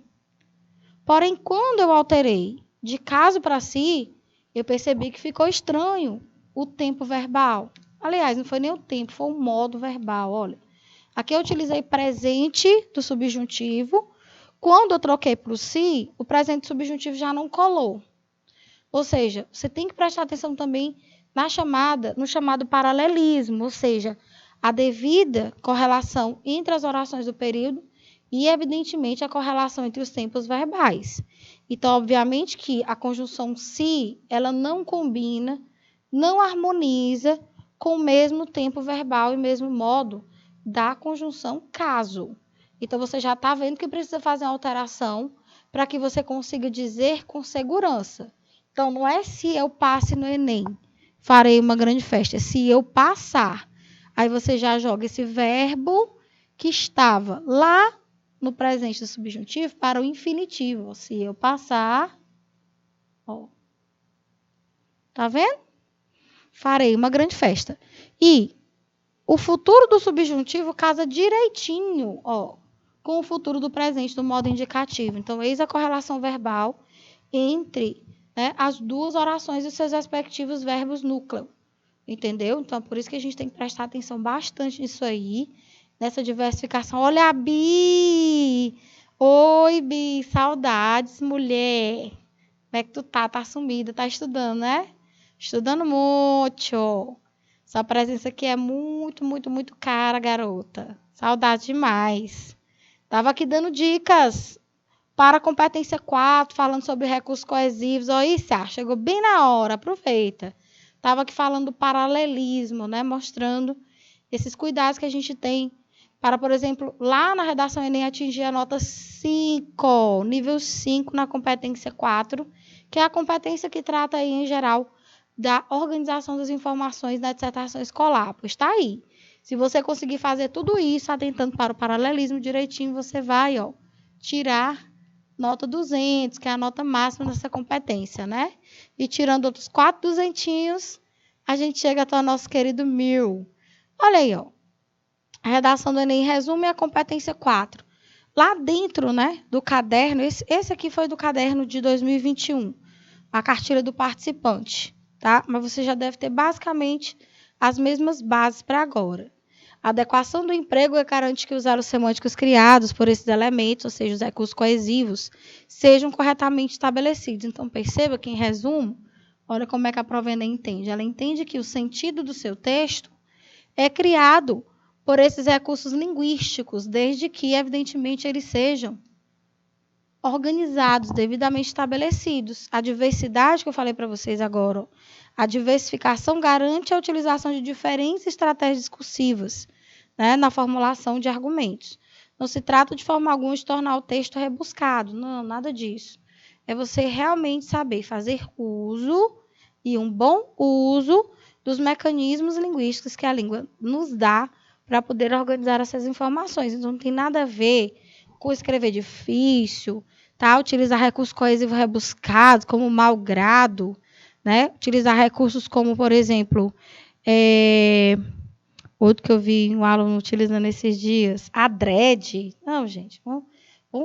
Speaker 1: Porém, quando eu alterei de caso para si, eu percebi que ficou estranho o tempo verbal. Aliás, não foi nem o tempo, foi o modo verbal. Olha, aqui eu utilizei presente do subjuntivo. Quando eu troquei para o se, o presente subjuntivo já não colou. Ou seja, você tem que prestar atenção também no chamado paralelismo, ou seja, a devida correlação entre as orações do período e, evidentemente, a correlação entre os tempos verbais. Então, obviamente que a conjunção se, ela não combina, não harmoniza com o mesmo tempo verbal e mesmo modo da conjunção caso. Então, você já está vendo que precisa fazer uma alteração para que você consiga dizer com segurança. Então, não é se eu passe no Enem, farei uma grande festa. É se eu passar. Aí você já joga esse verbo que estava lá no presente do subjuntivo para o infinitivo. Se eu passar, ó. Tá vendo? Farei uma grande festa. E o futuro do subjuntivo casa direitinho, ó, com o futuro do presente do modo indicativo. Então, eis a correlação verbal entre as duas orações e seus respectivos verbos núcleo. Entendeu? Então, por isso que a gente tem que prestar atenção bastante nisso aí, nessa diversificação. Olha a Bi! Oi, Bi! Saudades, mulher! Como é que tu tá? Tá sumida, tá estudando, né? Estudando muito. Sua presença aqui é muito, muito, muito cara, garota. Saudade demais. Tava aqui dando dicas para a competência 4, falando sobre recursos coesivos. Olha isso, chegou bem na hora, aproveita. Estava aqui falando do paralelismo, né? Mostrando esses cuidados que a gente tem para, por exemplo, lá na redação Enem atingir a nota 5, nível 5 na competência 4, que é a competência que trata aí, em geral, da organização das informações na dissertação escolar. Pois está aí. Se você conseguir fazer tudo isso, atentando para o paralelismo direitinho, você vai, ó, tirar nota 200, que é a nota máxima dessa competência, né? E tirando outros 4 duzentinhos, a gente chega até o nosso querido 1000. Olha aí, ó. A redação do Enem resume a competência 4. Lá dentro, né, do caderno, esse aqui foi do caderno de 2021, a cartilha do participante, tá? Mas você já deve ter basicamente as mesmas bases para agora. A adequação do emprego garante que os elos semânticos criados por esses elementos, ou seja, os recursos coesivos, sejam corretamente estabelecidos. Então, perceba que, em resumo, olha como é que a prova Enem entende. Ela entende que o sentido do seu texto é criado por esses recursos linguísticos, desde que, evidentemente, eles sejam organizados, devidamente estabelecidos. A diversidade que eu falei para vocês agora, a diversificação garante a utilização de diferentes estratégias discursivas, né, na formulação de argumentos. Não se trata de forma alguma de tornar o texto rebuscado, não, nada disso. É você realmente saber fazer uso, e um bom uso, dos mecanismos linguísticos que a língua nos dá para poder organizar essas informações. Então, não tem nada a ver com escrever difícil, tá? Utilizar recursos coesivos rebuscados, como malgrado, né? Utilizar recursos como, por exemplo, outro que eu vi um aluno utilizando esses dias, adrede. Não, gente, vamos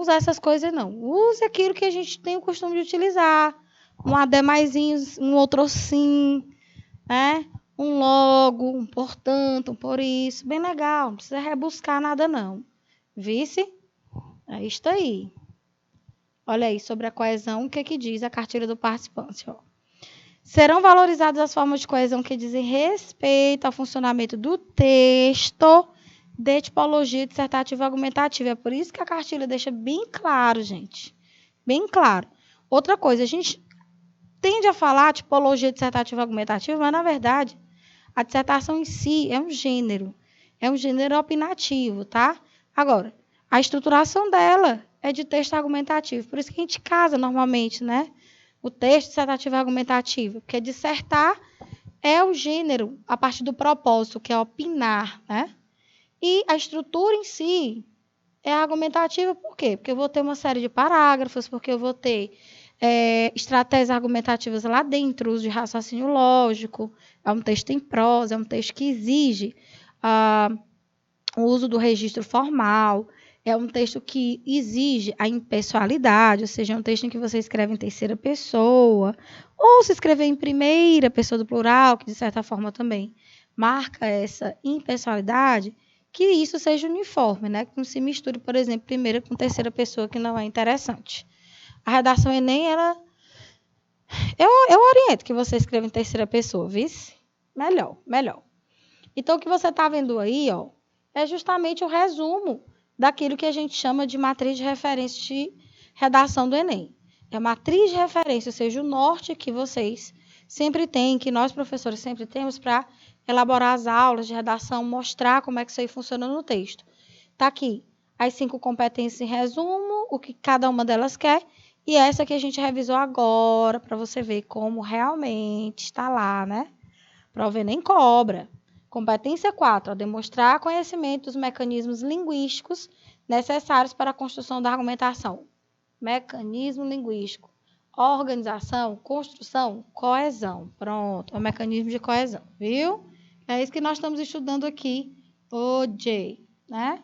Speaker 1: usar essas coisas, não. Use aquilo que a gente tem o costume de utilizar. Um ademaisinho, um outro sim, né? Um logo, um portanto, um por isso. Bem legal, não precisa rebuscar nada, não. Vice? É isso aí. Olha aí, sobre a coesão, o que diz a cartilha do participante, ó. Serão valorizadas as formas de coesão que dizem respeito ao funcionamento do texto de tipologia dissertativa argumentativa. É por isso que a cartilha deixa bem claro, gente. Bem claro. Outra coisa, a gente tende a falar tipologia dissertativa argumentativa, mas, na verdade, a dissertação em si é um gênero opinativo, tá? Agora, a estruturação dela é de texto argumentativo. Por isso que a gente casa normalmente, né? O texto dissertativo argumentativo, porque dissertar é o gênero a partir do propósito, que é opinar, né? E a estrutura em si é argumentativa, por quê? Porque eu vou ter uma série de parágrafos, porque eu vou ter estratégias argumentativas lá dentro, uso de raciocínio lógico, é um texto em prosa, é um texto que exige o uso do registro formal, é um texto que exige a impessoalidade, ou seja, é um texto em que você escreve em terceira pessoa, ou se escrever em primeira pessoa do plural, que de certa forma também marca essa impessoalidade, que isso seja uniforme, né? Que não se misture, por exemplo, primeira com terceira pessoa, que não é interessante. A redação Enem, eu oriento que você escreva em terceira pessoa, vice? Melhor. Então, o que você está vendo aí, ó, é justamente o resumo daquilo que a gente chama de matriz de referência de redação do Enem. É a matriz de referência, ou seja, o norte que vocês sempre têm, que nós professores sempre temos para elaborar as aulas de redação, mostrar como é que isso aí funciona no texto. Está aqui as 5 competências em resumo, o que cada uma delas quer, e essa que a gente revisou agora, para você ver como realmente está lá, né? Prova nem cobra. Competência 4, demonstrar conhecimento dos mecanismos linguísticos necessários para a construção da argumentação. Mecanismo linguístico. Organização, construção, coesão. Pronto, é o mecanismo de coesão, viu? É isso que nós estamos estudando aqui hoje, né?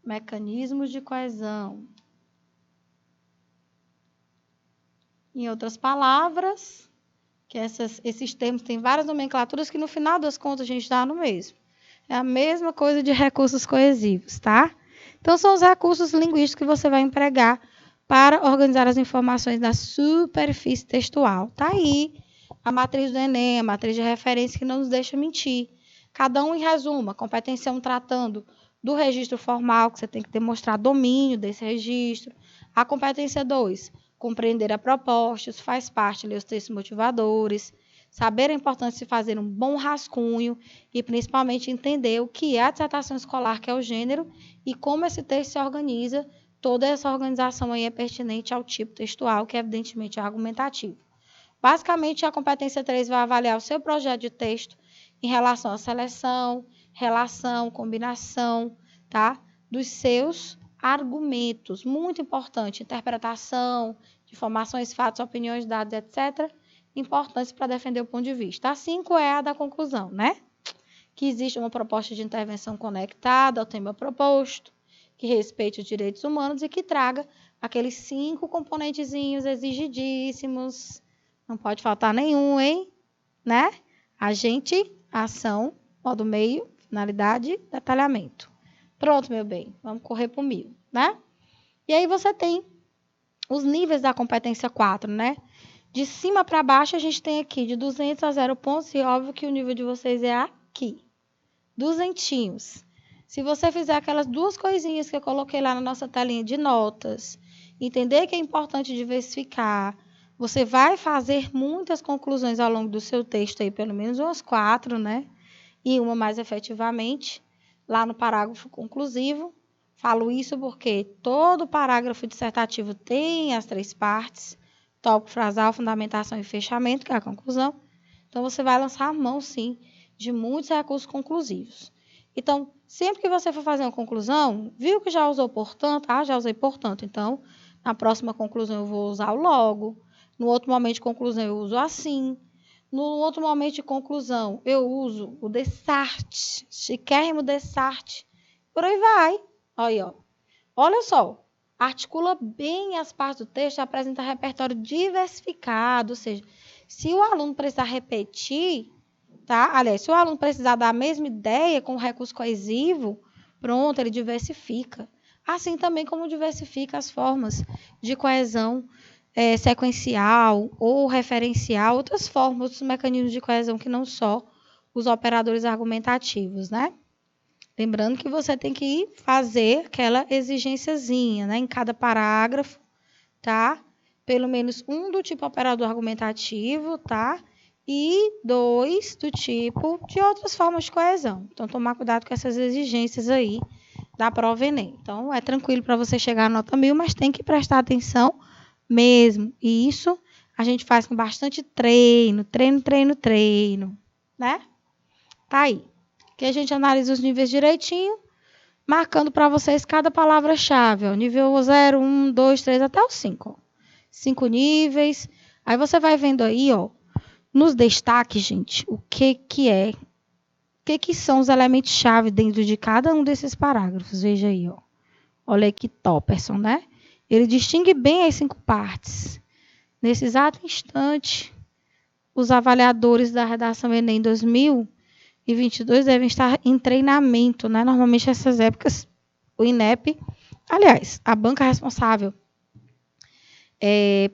Speaker 1: Mecanismos de coesão. Em outras palavras, que esses termos têm várias nomenclaturas que, no final das contas, a gente dá no mesmo. É a mesma coisa de recursos coesivos, tá? Então, são os recursos linguísticos que você vai empregar para organizar as informações na superfície textual. Tá aí a matriz do Enem, a matriz de referência que não nos deixa mentir. Cada um em resumo, a competência 1 tratando do registro formal, que você tem que demonstrar domínio desse registro. A competência 2, compreender a proposta, isso faz parte, ler os textos motivadores, saber a importância de fazer um bom rascunho e, principalmente, entender o que é a dissertação escolar, que é o gênero, e como esse texto se organiza. Toda essa organização aí é pertinente ao tipo textual, que evidentemente é argumentativo. Basicamente, a competência 3 vai avaliar o seu projeto de texto em relação à seleção, relação, combinação, tá? Dos seus argumentos. Muito importante, interpretação, informações, fatos, opiniões, dados, etc. Importantes para defender o ponto de vista. A 5 é a da conclusão, né? Que existe uma proposta de intervenção conectada ao tema proposto, que respeite os direitos humanos e que traga aqueles 5 componentezinhos exigidíssimos. Não pode faltar nenhum, hein? Né? Agente, ação, modo meio, finalidade, detalhamento. Pronto, meu bem. Vamos correr para o 1000, né? E aí você tem os níveis da competência 4, né? De cima para baixo, a gente tem aqui de 200 a 0 pontos, e óbvio que o nível de vocês é aqui. 200. Se você fizer aquelas 2 coisinhas que eu coloquei lá na nossa telinha de notas, entender que é importante diversificar, você vai fazer muitas conclusões ao longo do seu texto aí, pelo menos umas 4, né? E uma mais efetivamente, lá no parágrafo conclusivo. Falo isso porque todo parágrafo dissertativo tem as 3 partes, tópico, frasal, fundamentação e fechamento, que é a conclusão. Então, você vai lançar a mão, sim, de muitos recursos conclusivos.
Speaker 2: Então, sempre que você for fazer uma conclusão, viu que já usou portanto? Já usei portanto. Então, na próxima conclusão eu vou usar o logo. No outro momento de conclusão eu uso assim. No outro momento de conclusão eu uso o dessarte, chiquérrimo dessarte. Por aí vai. Aí, ó. Olha só. Articula bem as partes do texto, apresenta repertório diversificado, ou seja, se o aluno precisar repetir, tá? Aliás, se o aluno precisar da mesma ideia com o recurso coesivo, pronto, ele diversifica. Assim também como diversifica as formas de coesão sequencial ou referencial, outras formas, outros mecanismos de coesão que não só os operadores argumentativos, né? Lembrando que você tem que fazer aquela exigênciazinha, né? Em cada parágrafo, tá? Pelo menos um do tipo operador argumentativo, tá? E 2 do tipo de outras formas de coesão. Então, tomar cuidado com essas exigências aí da prova Enem. Então, é tranquilo para você chegar à nota 1000, mas tem que prestar atenção mesmo. E isso a gente faz com bastante treino, né? Tá aí. Aqui a gente analisa os níveis direitinho, marcando para vocês cada palavra-chave. Nível 0, 1, 2, 3, até o 5. 5 níveis. Aí você vai vendo aí, ó, nos destaques, gente, o que são os elementos-chave dentro de cada um desses parágrafos. Veja aí, ó. Olha aí que Topperson, né? Ele distingue bem as 5 partes. Nesse exato instante, os avaliadores da redação Enem 2022 devem estar em treinamento, né? Normalmente, nessas épocas, o INEP, aliás, a banca responsável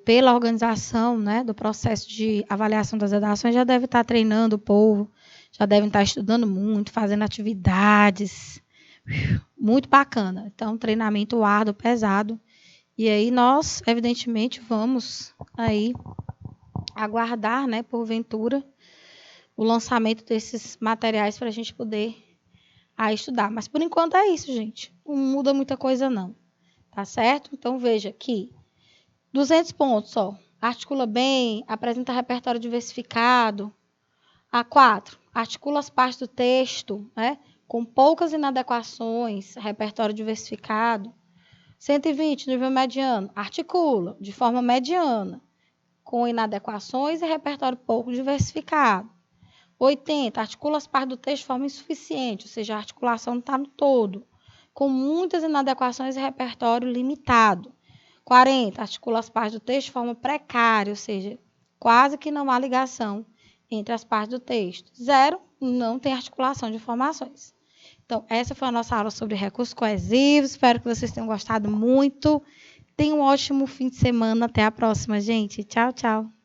Speaker 2: pela organização, né, do processo de avaliação das redações já deve estar treinando o povo, já devem estar estudando muito, fazendo atividades, muito bacana. Então, treinamento árduo, pesado. E aí nós, evidentemente, vamos aí aguardar, né, porventura, o lançamento desses materiais para a gente poder estudar. Mas, por enquanto, é isso, gente. Não muda muita coisa, não. Tá certo? Então, veja aqui. 200 pontos, ó. Articula bem, apresenta repertório diversificado. A4, articula as partes do texto, né, com poucas inadequações, repertório diversificado. 120, nível mediano, articula de forma mediana, com inadequações e repertório pouco diversificado. 80, articula as partes do texto de forma insuficiente, ou seja, a articulação não está no todo, com muitas inadequações e repertório limitado. 40, articula as partes do texto de forma precária, ou seja, quase que não há ligação entre as partes do texto. 0, não tem articulação de informações. Então, essa foi a nossa aula sobre recursos coesivos. Espero que vocês tenham gostado muito. Tenham um ótimo fim de semana. Até a próxima, gente. Tchau, tchau.